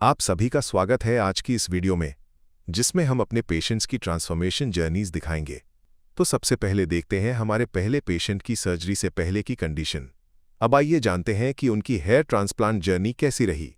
आप सभी का स्वागत है आज की इस वीडियो में, जिसमें हम अपने पेशेंट्स की ट्रांसफॉर्मेशन जर्नीज दिखाएंगे। तो सबसे पहले देखते हैं हमारे पहले पेशेंट की सर्जरी से पहले की कंडीशन। अब आइए जानते हैं कि उनकी हेयर ट्रांसप्लांट जर्नी कैसी रही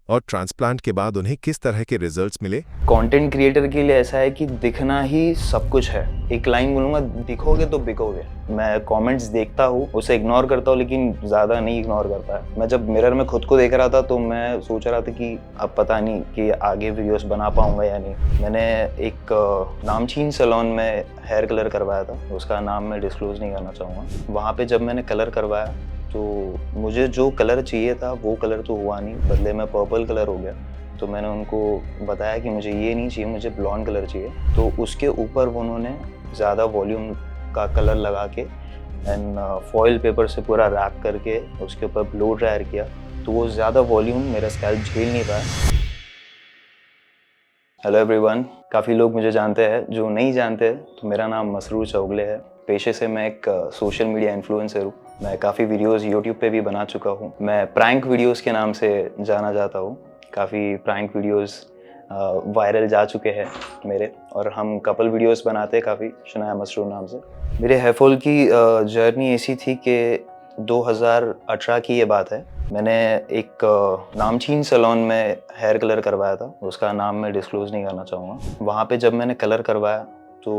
और ट्रांसप्लांट के बाद उन्हें किस तरह के रिजल्ट्स मिले। कंटेंट क्रिएटर के लिए ऐसा है कि दिखना ही सब कुछ है। एक लाइन बोलूँगा, दिखोगे तो बिकोगे। मैं कमेंट्स देखता हूँ, उसे इग्नोर करता हूँ, लेकिन ज़्यादा नहीं इग्नोर करता। मैं जब मिरर में खुद को देख रहा था तो मैं सोच रहा था कि अब पता नहीं कि आगे वीडियोस बना पाऊँगा या नहीं। मैंने एक नामचीन सैलून में हेयर कलर करवाया था, उसका नाम मैं डिस्क्लोज़ नहीं करना चाहूँगा। वहाँ पे जब मैंने कलर करवाया तो मुझे जो कलर चाहिए था वो कलर तो हुआ नहीं, बदले में पर्पल कलर हो गया। तो मैंने उनको बताया कि मुझे ये नहीं चाहिए, मुझे ब्लॉन्ड कलर चाहिए। तो उसके ऊपर उन्होंने ज़्यादा वॉल्यूम का कलर लगा के एंड फॉइल पेपर से पूरा रैप करके उसके ऊपर ब्लो ड्रायर किया, तो वो ज़्यादा वॉल्यूम मेरा स्कैल्प झेल नहीं पाया। हेलो एवरीवन, काफ़ी लोग मुझे जानते हैं, जो नहीं जानते तो मेरा नाम मसरूर चौगले है। पेशे से मैं एक सोशल मीडिया इन्फ्लुएंसर हूँ। मैं काफ़ी वीडियोस यूट्यूब पे भी बना चुका हूँ। मैं प्रैंक वीडियोस के नाम से जाना जाता हूँ। काफ़ी प्रैंक वीडियोस वायरल जा चुके हैं मेरे, और हम कपल वीडियोस बनाते हैं काफ़ी, शनाया मसरूर नाम से। मेरे हेयर फॉल की जर्नी ऐसी थी कि 2018 की ये बात है। मैंने एक नामचीन सैलून में हेयर कलर करवाया था, उसका नाम मैं डिस्क्लोज़ नहीं करना चाहूँगा। वहाँ पे जब मैंने कलर करवाया तो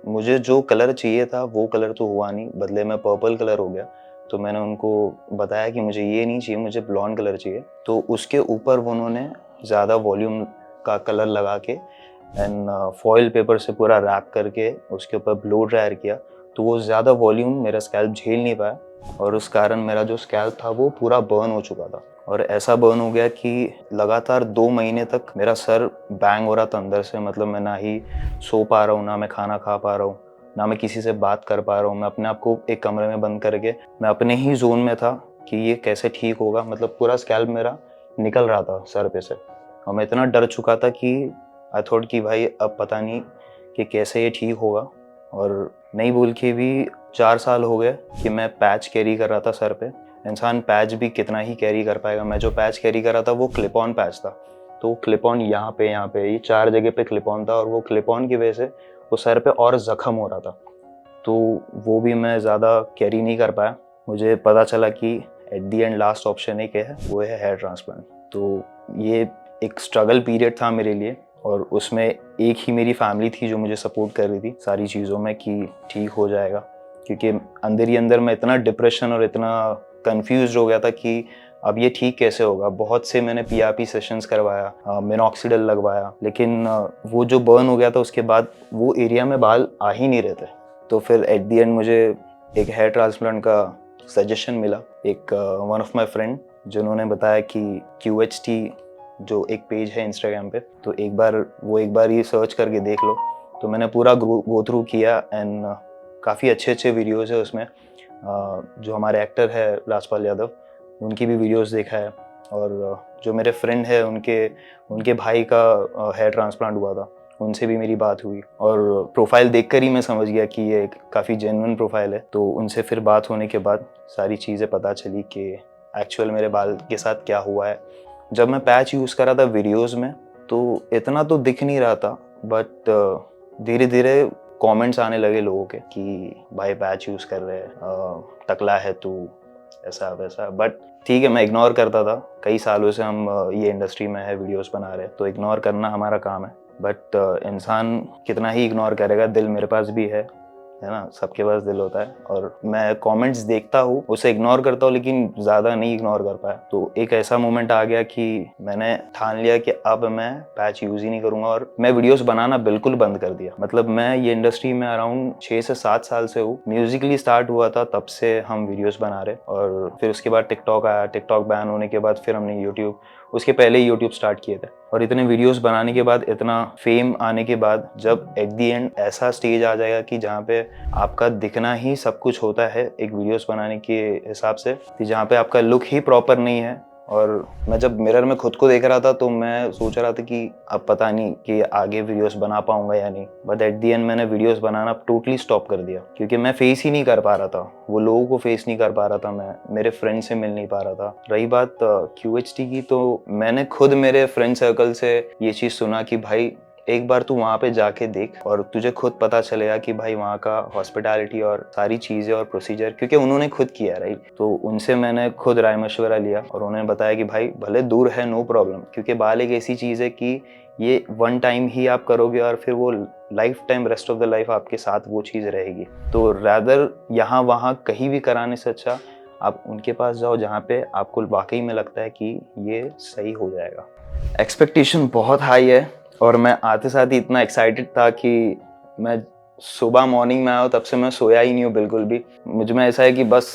मुझे जो कलर चाहिए था वो कलर तो हुआ नहीं, बदले में पर्पल कलर हो गया। तो मैंने उनको बताया कि मुझे ये नहीं चाहिए, मुझे ब्लॉन्ड कलर चाहिए। तो उसके ऊपर उन्होंने ज़्यादा वॉल्यूम का कलर लगा के एंड फॉइल पेपर से पूरा रैप करके उसके ऊपर ब्लो ड्रायर किया, तो वो ज़्यादा वॉल्यूम मेरा स्कैल्प झेल नहीं पाया, और उस कारण मेरा जो स्कैल्प था वो पूरा बर्न हो चुका था। और ऐसा बर्न हो गया कि लगातार 2 महीने तक मेरा सर बैंग हो रहा था अंदर से। मतलब मैं ना ही सो पा रहा हूँ, ना मैं खाना खा पा रहा हूँ, ना मैं किसी से बात कर पा रहा हूँ। मैं अपने आप को एक कमरे में बंद करके मैं अपने ही जोन में था कि ये कैसे ठीक होगा। मतलब पूरा स्कैल्प मेरा निकल रहा था सर पे से, और मैं इतना डर चुका था कि आई थॉट कि भाई अब पता नहीं कि कैसे ये ठीक होगा। और नहीं बोल के भी 4 साल हो गए कि मैं पैच कैरी कर रहा था सर पे। इंसान पैच भी कितना ही कैरी कर पाएगा। मैं जो पैच कैरी कर रहा था वो क्लिप ऑन पैच था, तो क्लिप ऑन यहाँ पे ये 4 जगह पे क्लिप ऑन था, और वो क्लिप ऑन की वजह से वो सर पे और ज़ख्म हो रहा था, तो वो भी मैं ज़्यादा कैरी नहीं कर पाया। मुझे पता चला कि at the and last option एक है, वो है हेयर ट्रांसप्लांट। तो ये एक स्ट्रगल पीरियड था मेरे लिए, और उसमें एक ही मेरी फैमिली थी जो मुझे सपोर्ट कर रही थी सारी चीज़ों में कि ठीक हो जाएगा। क्योंकि अंदर ही अंदर मैं इतना डिप्रेशन और इतना कंफ्यूज हो गया था कि अब ये ठीक कैसे होगा। बहुत से मैंने पीआरपी सेशंस करवाया, मिनॉक्सिडिल लगवाया, लेकिन वो जो बर्न हो गया था उसके बाद वो एरिया में बाल आ ही नहीं रहे थे। तो फिर एट दी एंड मुझे एक हेयर ट्रांसप्लांट का सजेशन मिला, एक वन ऑफ माई फ्रेंड जिन्होंने बताया कि QHT जो एक पेज है इंस्टाग्राम पे, तो एक बार ये सर्च करके देख लो। तो मैंने पूरा गो थ्रू किया एंड काफ़ी अच्छे वीडियोज़ है उसमें। जो हमारे एक्टर है राजपाल यादव, उनकी भी वीडियोज़ देखा है, और जो मेरे फ्रेंड है उनके भाई का हेयर ट्रांसप्लांट हुआ था, उनसे भी मेरी बात हुई, और प्रोफाइल देखकर ही मैं समझ गया कि ये काफ़ी जेन्युइन प्रोफाइल है। तो उनसे फिर बात होने के बाद सारी चीज़ें पता चली कि एक्चुअल मेरे बाल के साथ क्या हुआ है। जब मैं पैच यूज़ कर रहा था वीडियोज़ में तो इतना तो दिख नहीं रहा था, बट धीरे धीरे कमेंट्स आने लगे लोगों के कि भाई पैच यूज़ कर रहे हैं, टकला है तू, ऐसा वैसा। बट ठीक है, मैं इग्नोर करता था। कई सालों से हम ये इंडस्ट्री में है, वीडियोस बना रहे हैं, तो इग्नोर करना हमारा काम है। बट इंसान कितना ही इग्नोर करेगा, दिल मेरे पास भी है ना, सबके पास दिल होता है। और मैं कमेंट्स देखता हूँ, उसे इग्नोर करता हूँ, लेकिन ज़्यादा नहीं इग्नोर कर पाया। तो एक ऐसा मोमेंट आ गया कि मैंने ठान लिया कि अब मैं पैच यूज़ ही नहीं करूँगा, और मैं वीडियोस बनाना बिल्कुल बंद कर दिया। मतलब मैं ये इंडस्ट्री में अराउंड 6 से 7 साल से हूँ। म्यूजिकली स्टार्ट हुआ था तब से हम वीडियोस बना रहे, और फिर उसके बाद टिकटॉक आया। टिकटॉक बैन होने के बाद फिर हमने यूट्यूब, उसके पहले ही यूट्यूब स्टार्ट किए थे। और इतने वीडियोस बनाने के बाद, इतना फेम आने के बाद, जब एट दी एंड ऐसा स्टेज आ जाएगा कि जहाँ पे आपका दिखना ही सब कुछ होता है एक वीडियोस बनाने के हिसाब से, कि जहाँ पे आपका लुक ही प्रॉपर नहीं है और मैं जब मिरर में खुद को देख रहा था तो मैं सोच रहा था कि अब पता नहीं कि आगे वीडियोस बना पाऊंगा या नहीं, बट एट दी एंड मैंने वीडियोस बनाना टोटली स्टॉप कर दिया क्योंकि मैं फेस ही नहीं कर पा रहा था, वो लोगों को फेस नहीं कर पा रहा था, मैं मेरे फ्रेंड से मिल नहीं पा रहा था। रही बात QHT की, तो मैंने खुद मेरे फ्रेंड सर्कल से ये चीज़ सुना कि भाई एक बार तू वहाँ पे जाके देख और तुझे खुद पता चलेगा कि भाई वहाँ का हॉस्पिटैलिटी और सारी चीज़ें और प्रोसीजर, क्योंकि उन्होंने खुद किया राइट। तो उनसे मैंने खुद राय मशवरा लिया और उन्होंने बताया कि भाई भले दूर है नो प्रॉब्लम, क्योंकि बाल एक ऐसी चीज़ है कि ये वन टाइम ही आप करोगे और फिर वो life time rest of the life आपके साथ वो चीज़ रहेगी। तो रैदर यहाँ वहाँ कहीं भी कराने से अच्छा आप उनके पास जाओ जहाँ पे आपको वाकई में लगता है कि ये सही हो जाएगा। एक्सपेक्टेशन बहुत हाई है और मैं आते साथ ही इतना एक्साइटेड था कि मैं सुबह मॉर्निंग में आया तब से मैं सोया ही नहीं हूँ बिल्कुल भी। मुझ में ऐसा है कि बस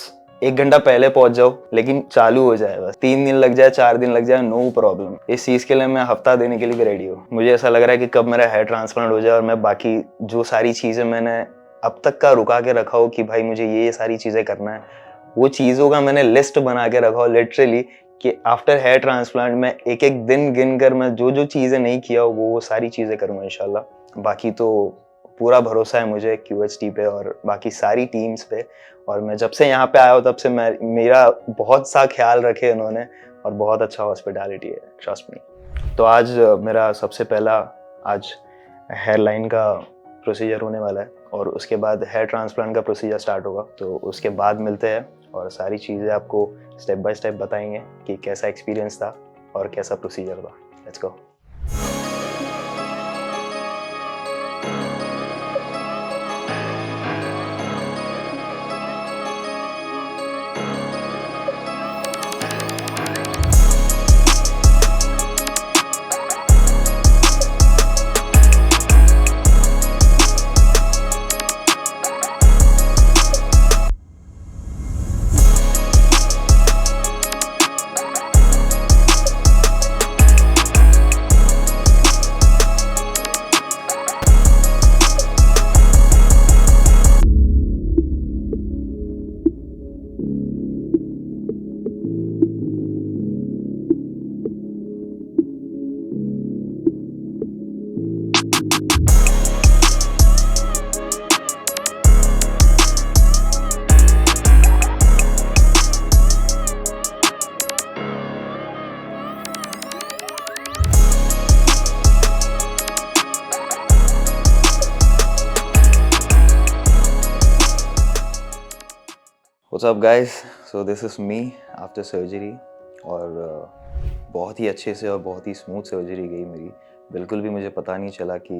1 घंटा पहले पहुंच जाओ लेकिन चालू हो जाए, बस 3 दिन लग जाए 4 दिन लग जाए नो प्रॉब्लम। इस चीज़ के लिए मैं हफ्ता देने के लिए भी रेडी हूँ। मुझे ऐसा लग रहा है कि कब मेरा हेयर ट्रांसप्लांट हो जाए और मैं बाकी जो सारी चीज़ें मैंने अब तक का रुका के रखा हो कि भाई मुझे ये सारी चीज़ें करना है, वो चीज़ों का मैंने लिस्ट बना के रखा हो लिटरली कि आफ्टर हेयर ट्रांसप्लांट मैं एक एक दिन गिन कर मैं जो जो चीज़ें नहीं किया वो सारी चीज़ें करूँगा इंशाल्लाह। बाकी तो पूरा भरोसा है मुझे QHT पे और बाकी सारी टीम्स पे, और मैं जब से यहाँ पे आया हूँ तब से मेरा बहुत सा ख्याल रखे इन्होंने और बहुत अच्छा हॉस्पिटैलिटी है, ट्रस्ट मी। तो आज मेरा सबसे पहला आज हेयर लाइन का प्रोसीजर होने वाला है और उसके बाद हेयर ट्रांसप्लांट का प्रोसीजर स्टार्ट होगा। तो उसके बाद मिलते हैं और सारी चीज़ें आपको स्टेप बाय स्टेप बताएंगे कि कैसा एक्सपीरियंस था और कैसा प्रोसीजर था। Let's go. What's up guys? So this is me after surgery और बहुत ही अच्छे से और बहुत ही स्मूथ सर्जरी गई मेरी। बिल्कुल भी मुझे पता नहीं चला कि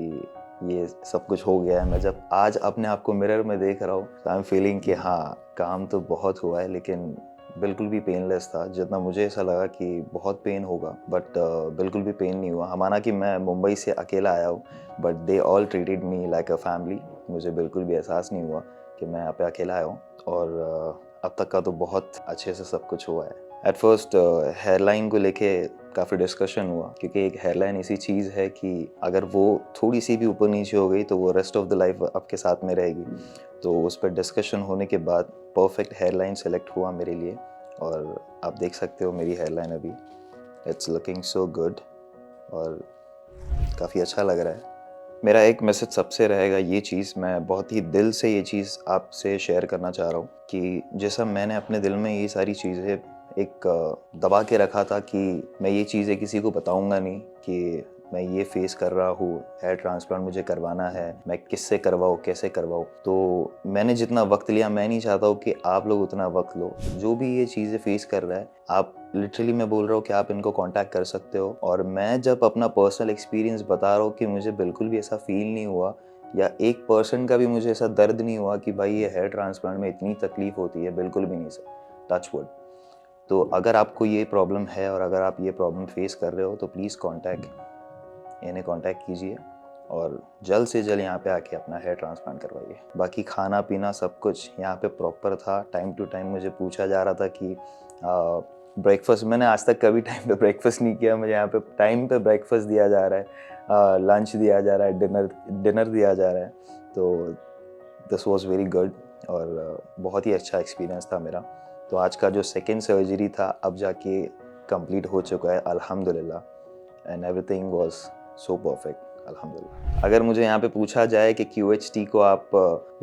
ये सब कुछ हो गया है। मैं जब आज अपने आप को मिरर में देख रहा हूँ तो आई एम फीलिंग कि हाँ काम तो बहुत हुआ है लेकिन बिल्कुल भी पेनलेस था। जितना मुझे ऐसा लगा कि बहुत पेन होगा बट बिल्कुल भी पेन नहीं हुआ। माना कि मैं मुंबई से अकेला आया हूँ but they all treated me like a family. मुझे बिल्कुल भी एहसास नहीं हुआ कि मैं यहाँ पे अकेला आया हूँ और अब तक का तो बहुत अच्छे से सब कुछ हुआ है। एट फर्स्ट हेयरलाइन को लेके काफ़ी डिस्कशन हुआ क्योंकि एक हेयरलाइन ऐसी चीज़ है कि अगर वो थोड़ी सी भी ऊपर नीचे हो गई तो वो रेस्ट ऑफ द लाइफ आपके साथ में रहेगी। तो उस पर डिस्कशन होने के बाद परफेक्ट हेयरलाइन सेलेक्ट हुआ मेरे लिए और आप देख सकते हो मेरी हेयरलाइन अभी इट्स लुकिंग सो गुड और काफ़ी अच्छा लग रहा है। मेरा एक मैसेज सबसे रहेगा ये चीज़, मैं बहुत ही दिल से ये चीज़ आपसे शेयर करना चाह रहा हूँ कि जैसा मैंने अपने दिल में ये सारी चीज़ें एक दबा के रखा था कि मैं ये चीज़ें किसी को बताऊँगा नहीं कि मैं ये फेस कर रहा हूँ, हेयर ट्रांसप्लांट मुझे करवाना है, मैं किससे करवाऊँ कैसे करवाऊँ। तो मैंने जितना वक्त लिया मैं नहीं चाहता हूँ कि आप लोग उतना वक्त लो। जो भी ये चीज़ें फेस कर रहा है आप लिटरली मैं बोल रहा हूँ कि आप इनको कांटेक्ट कर सकते हो। और मैं जब अपना पर्सनल एक्सपीरियंस बता रहा हूँ कि मुझे बिल्कुल भी ऐसा फील नहीं हुआ या 1% का भी मुझे ऐसा दर्द नहीं हुआ कि भाई ये हेयर ट्रांसप्लांट में इतनी तकलीफ होती है, बिल्कुल भी नहीं सर, टच वुड। तो अगर आपको ये प्रॉब्लम है और अगर आप ये प्रॉब्लम फेस कर रहे हो तो प्लीज़ इन्हें कांटेक्ट कीजिए और जल्द से जल्द यहाँ पे आके अपना हेयर ट्रांसप्लांट करवाइए। बाकी खाना पीना सब कुछ यहाँ पे प्रॉपर था। टाइम टू टाइम मुझे पूछा जा रहा था कि ब्रेकफास्ट, मैंने आज तक कभी टाइम पे ब्रेकफास्ट नहीं किया, मुझे यहाँ पे टाइम पे ब्रेकफास्ट दिया जा रहा है, लंच दिया जा रहा है, डिनर दिया जा रहा है। तो दिस वाज वेरी गुड और बहुत ही अच्छा एक्सपीरियंस था मेरा। तो आज का जो सेकेंड सर्जरी था अब जाके कंप्लीट हो चुका है अल्हम्दुलिल्लाह, and everything was so perfect अल्हम्दुलिल्लाह। अगर मुझे यहाँ पे पूछा जाए कि QHT को आप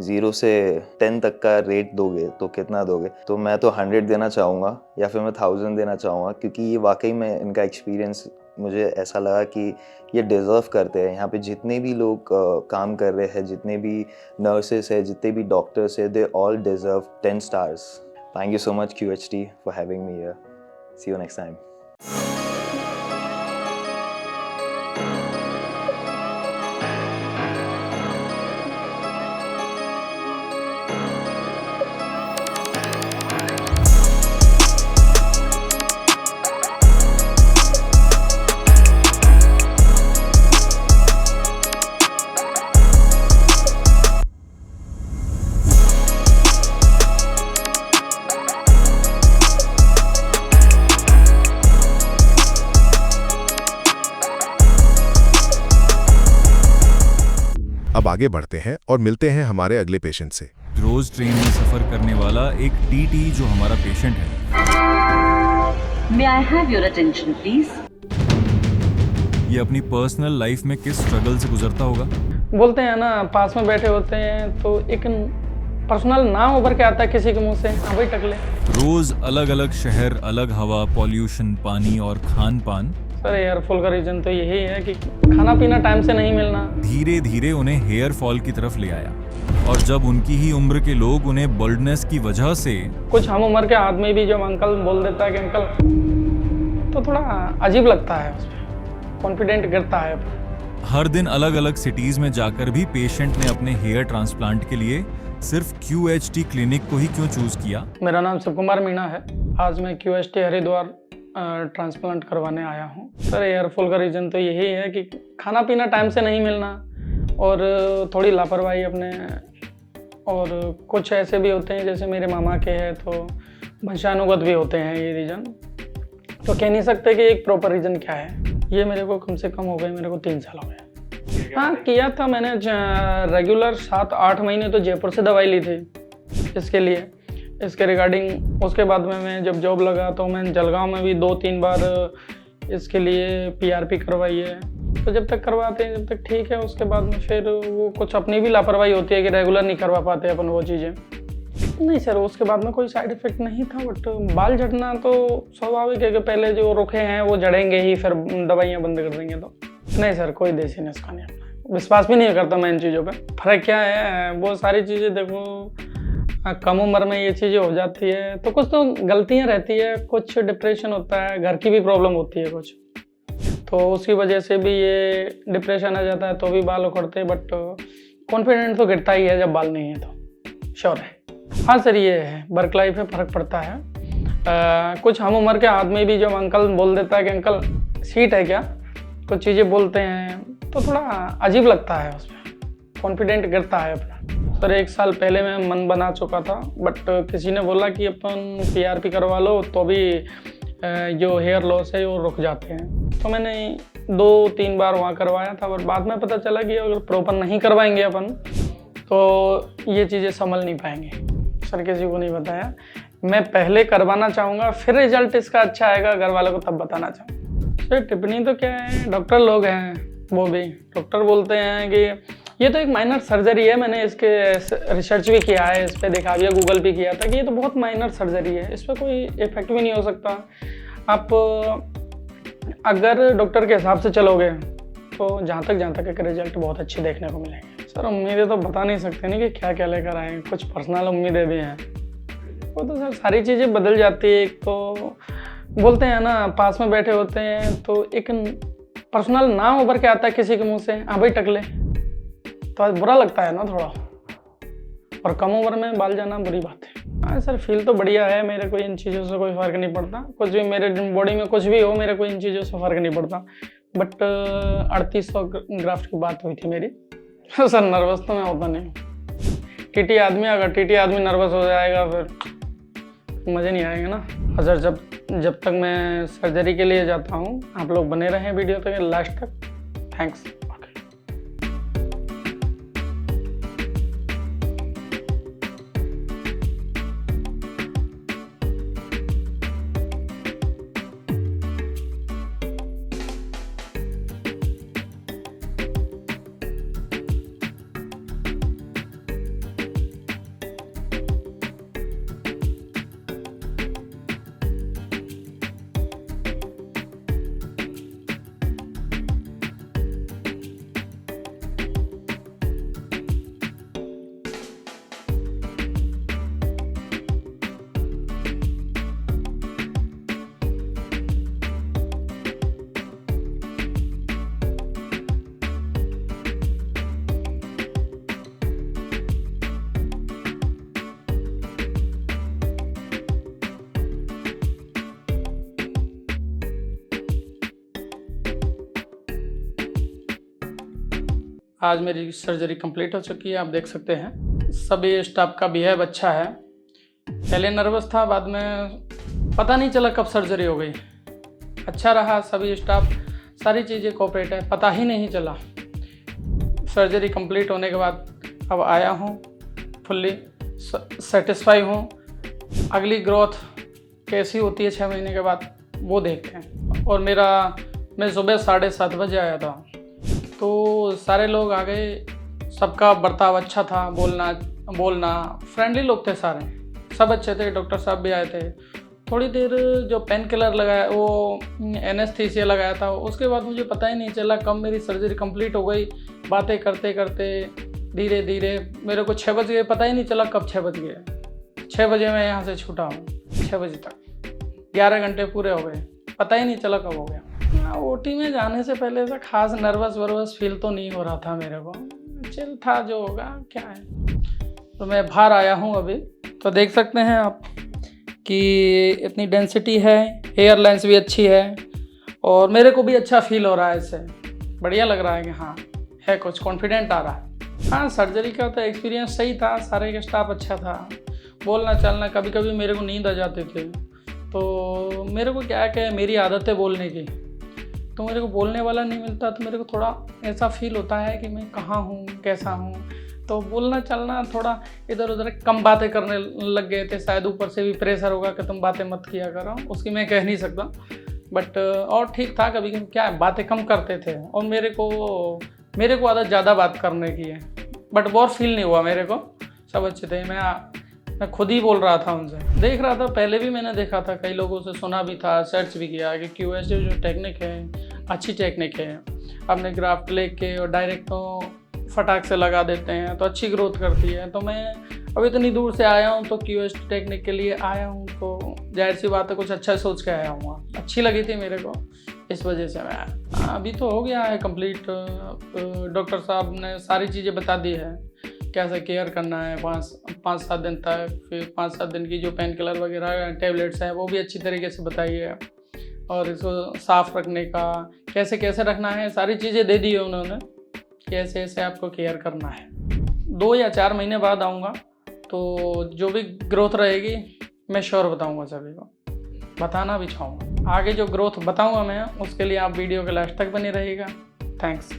0 से 10 तक का रेट दोगे तो कितना दोगे, तो मैं तो 100 देना चाहूँगा या फिर मैं 1000 देना चाहूँगा, क्योंकि ये वाकई में इनका एक्सपीरियंस मुझे ऐसा लगा कि ये डिज़र्व करते हैं। यहाँ पे जितने भी लोग काम कर रहे हैं, जितने भी नर्सेस हैं, जितने भी डॉक्टर्स हैं, they all deserve 10 stars। Thank you so much QHT for having me here. See you next time. अब आगे बढ़ते हैं और मिलते हैं हमारे अगले पेशेंट से। रोज ट्रेन में सफर करने वाला एक टीटी जो हमारा पेशेंट है। May I have your attention, please? ये अपनी पर्सनल लाइफ में किस स्ट्रगल से गुजरता होगा। बोलते हैं ना, पास में बैठे होते हैं तो एक पर्सनल नाम उभर के आता है किसी के मुंह से, हाँ भाई टकले। रोज अलग अलग शहर, अलग हवा, पॉल्यूशन, पानी और खान पान। सर एयरफॉल का रीजन तो यही है कि खाना पीना टाइम से नहीं मिलना। धीरे धीरे उन्हें हेयर फॉल की तरफ ले आया, और जब उनकी ही उम्र के लोग उन्हें बल्डनेस की वजह से कुछ हम उम्र के आदमी भी जब अंकल बोल देता है कि अंकल, तो थोड़ा अजीब लगता है, उसमें कॉन्फिडेंट गिरता है। हर दिन अलग अलग सिटीज में जाकर भी पेशेंट ने अपने हेयर ट्रांसप्लांट के लिए सिर्फ QHT क्लिनिक को ही क्यों चूज किया। मेरा नाम शिव कुमार मीणा है। आज मैं QHT हरिद्वार ट्रांसप्लांट करवाने आया हूँ। सर एयरफॉल का रीज़न तो यही है कि खाना पीना टाइम से नहीं मिलना और थोड़ी लापरवाही अपने, और कुछ ऐसे भी होते हैं जैसे मेरे मामा के हैं तो वंशानुगत भी होते हैं ये रीज़न। तो कह नहीं सकते कि एक प्रॉपर रीज़न क्या है। ये मेरे को कम से कम हो गए, मेरे को 3 साल हो गए। हाँ किया था मैंने रेगुलर 7-8 महीने तो जयपुर से दवाई ली थी इसके लिए, इसके रिगार्डिंग। उसके बाद में मैं जब जॉब लगा तो मैं जलगांव में भी 2-3 बार इसके लिए PRP करवाई है। तो जब तक करवाते हैं जब तक ठीक है, उसके बाद में फिर वो कुछ अपनी भी लापरवाही होती है कि रेगुलर नहीं करवा पाते अपन वो चीज़ें। नहीं सर, उसके बाद में कोई साइड इफ़ेक्ट नहीं था, बट बाल झड़ना तो स्वाभाविक है कि पहले जो रुखे हैं वो झड़ेंगे ही, फिर दवाइयाँ बंद कर देंगे। तो नहीं सर, कोई देसी नुस्खा नहीं अपना, विश्वास भी नहीं करता मैं इन चीज़ों पे। फ़र्क क्या है, वो सारी चीज़ें देखो कम उम्र में ये चीज़ें हो जाती है तो कुछ तो गलतियाँ रहती है, कुछ डिप्रेशन होता है, घर की भी प्रॉब्लम होती है कुछ, तो उसकी वजह से भी ये डिप्रेशन आ जाता है तो भी बाल उखड़ते हैं। बट कॉन्फिडेंस तो गिरता ही है जब बाल नहीं है तो, श्योर है। हाँ सर, ये है वर्क लाइफ में फ़र्क पड़ता है। कुछ हम उम्र के आदमी भी जब अंकल बोल देता है कि अंकल सीट है क्या, कुछ चीज़ें बोलते हैं तो थोड़ा अजीब लगता है, उसमें कॉन्फिडेंट गिरता है अपना। सर 1 साल पहले मैं मन बना चुका था, बट किसी ने बोला कि अपन PRP करवा लो तो भी जो हेयर लॉस है वो रुक जाते हैं। तो मैंने 2-3 बार वहाँ करवाया था, और बाद में पता चला कि अगर प्रॉपर नहीं करवाएंगे अपन तो ये चीज़ें संभल नहीं पाएंगे। सर किसी को नहीं बताया, मैं पहले करवाना चाहूँगा, फिर रिजल्ट इसका अच्छा आएगा घर वालों को तब बताना चाहूँगा। सर टिप्पणी तो क्या है, डॉक्टर लोग हैं वो भी डॉक्टर बोलते हैं कि ये तो एक माइनर सर्जरी है। मैंने इसके रिसर्च भी किया है, इस पर देखा भी है, गूगल भी किया था कि ये तो बहुत माइनर सर्जरी है, इस पर कोई इफेक्ट भी नहीं हो सकता। आप अगर डॉक्टर के हिसाब से चलोगे तो जहाँ तक एक रिजल्ट बहुत अच्छे देखने को मिलेंगे। सर उम्मीदें तो बता नहीं सकते नहीं कि क्या क्या लेकर आए, कुछ पर्सनल उम्मीदें भी हैं, वो तो सर सारी चीज़ें बदल जाती है। एक तो बोलते हैं ना, पास में बैठे होते हैं तो एक पर्सनल नाम उभर के आता है किसी के मुंह से, हाँ भाई टकले, तो बुरा लगता है ना थोड़ा, और कम उम्र में बाल जाना बुरी बात है। हाँ सर, फील तो बढ़िया है, मेरे को इन चीज़ों से कोई फ़र्क नहीं पड़ता, कुछ भी मेरे बॉडी में कुछ भी हो, मेरे को इन चीज़ों से फ़र्क नहीं पड़ता। बट 3800 ग्राफ्ट की बात हुई थी मेरी। सर नर्वस तो मैं होता नहीं हूँ। टीटी आदमी, अगर टीटी आदमी नर्वस हो जाएगा फिर मज़े नहीं आएंगे ना। सर जब तक मैं सर्जरी के लिए जाता हूँ, आप लोग बने रहें वीडियो तक लास्ट तक। थैंक्स। आज मेरी सर्जरी कंप्लीट हो चुकी है, आप देख सकते हैं। सभी स्टाफ का बिहेव अच्छा है। पहले नर्वस था, बाद में पता नहीं चला कब सर्जरी हो गई। अच्छा रहा, सभी स्टाफ सारी चीज़ें कोऑपरेट है, पता ही नहीं चला। सर्जरी कंप्लीट होने के बाद अब आया हूँ, फुल्ली सेटिस्फाई हूँ। अगली ग्रोथ कैसी होती है 6 महीने के बाद वो देखते हैं। और मैं सुबह 7:30 बजे आया था, तो सारे लोग आ गए, सबका बर्ताव अच्छा था, बोलना फ्रेंडली लोग थे, सारे सब अच्छे थे। डॉक्टर साहब भी आए थे। थोड़ी देर जो पेन किलर लगाया, वो एनेस्थीसिया लगाया था, उसके बाद मुझे पता ही नहीं चला कब मेरी सर्जरी कंप्लीट हो गई। बातें करते करते धीरे धीरे मेरे को 6 बज गए, पता ही नहीं चला कब 6 बज गए। 6 बजे मैं यहाँ से छूटा हूँ, 6 बजे तक 11 घंटे पूरे हो गए, पता ही नहीं चला कब हो गया। ओटी में जाने से पहले ऐसा खास नर्वस फील तो नहीं हो रहा था मेरे को, चिल था, जो होगा क्या है। तो मैं बाहर आया हूँ अभी, तो देख सकते हैं आप कि इतनी डेंसिटी है, हेयर लेंस भी अच्छी है, और मेरे को भी अच्छा फील हो रहा है। इससे बढ़िया लग रहा है कि हाँ है, कुछ कॉन्फिडेंट आ रहा है। हाँ, सर्जरी का तो एक्सपीरियंस सही था, सारे का स्टाफ अच्छा था, बोलना चलना। कभी कभी मेरे को नींद आ जाती थी, तो मेरे को क्या है, मेरी आदत है बोलने की, तो मेरे को बोलने वाला नहीं मिलता, तो मेरे को थोड़ा ऐसा फील होता है कि मैं कहाँ हूँ, कैसा हूँ। तो बोलना चलना थोड़ा इधर उधर, कम बातें करने लग गए थे। शायद ऊपर से भी प्रेशर होगा कि तुम बातें मत किया करो, उसकी मैं कह नहीं सकता, बट और ठीक था। कभी कभी क्या है, बातें कम करते थे, और मेरे को आदत ज़्यादा बात करने की है, बट बोर फील नहीं हुआ मेरे को, सब अच्छे थे। मैं खुद ही बोल रहा था उनसे, देख रहा था, पहले भी मैंने देखा था, कई लोगों से सुना भी था, सर्च भी किया कि QHD जो टेक्निक है अच्छी टेक्निक है। अपने ग्राफ्ट लेके और डायरेक्ट तो फटाक से लगा देते हैं, तो अच्छी ग्रोथ करती है। तो मैं अभी इतनी दूर से आया हूँ, तो QHD टेक्निक के लिए आया हूँ, तो जाहिर सी बात है कुछ अच्छा सोच के आया हूँ। अच्छी लगी थी मेरे को, इस वजह से मैं आया। अभी तो हो गया है कंप्लीट। डॉक्टर साहब ने सारी चीज़ें बता दी है, कैसे केयर करना है 5-7 दिन तक। फिर 5-7 दिन की जो पेन किलर वगैरह टैबलेट्स हैं वो भी अच्छी तरीके से बताई है, और इसको साफ़ रखने का कैसे रखना है, सारी चीज़ें दे दी है उन्होंने, कैसे ऐसे आपको केयर करना है। 2 या 4 महीने बाद आऊँगा, तो जो भी ग्रोथ रहेगी मैं श्योर बताऊँगा, सभी को बताना भी चाहूँगा। आगे जो ग्रोथ बताऊँगा मैं, उसके लिए आप वीडियो के लास्ट तक बने रहिएगा। थैंक्स।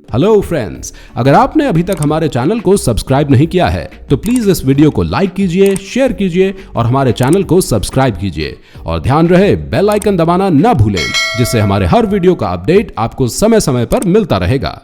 हेलो फ्रेंड्स, अगर आपने अभी तक हमारे चैनल को सब्सक्राइब नहीं किया है तो प्लीज इस वीडियो को लाइक कीजिए, शेयर कीजिए और हमारे चैनल को सब्सक्राइब कीजिए। और ध्यान रहे, बेल आइकन दबाना ना भूलें, जिससे हमारे हर वीडियो का अपडेट आपको समय समय पर मिलता रहेगा।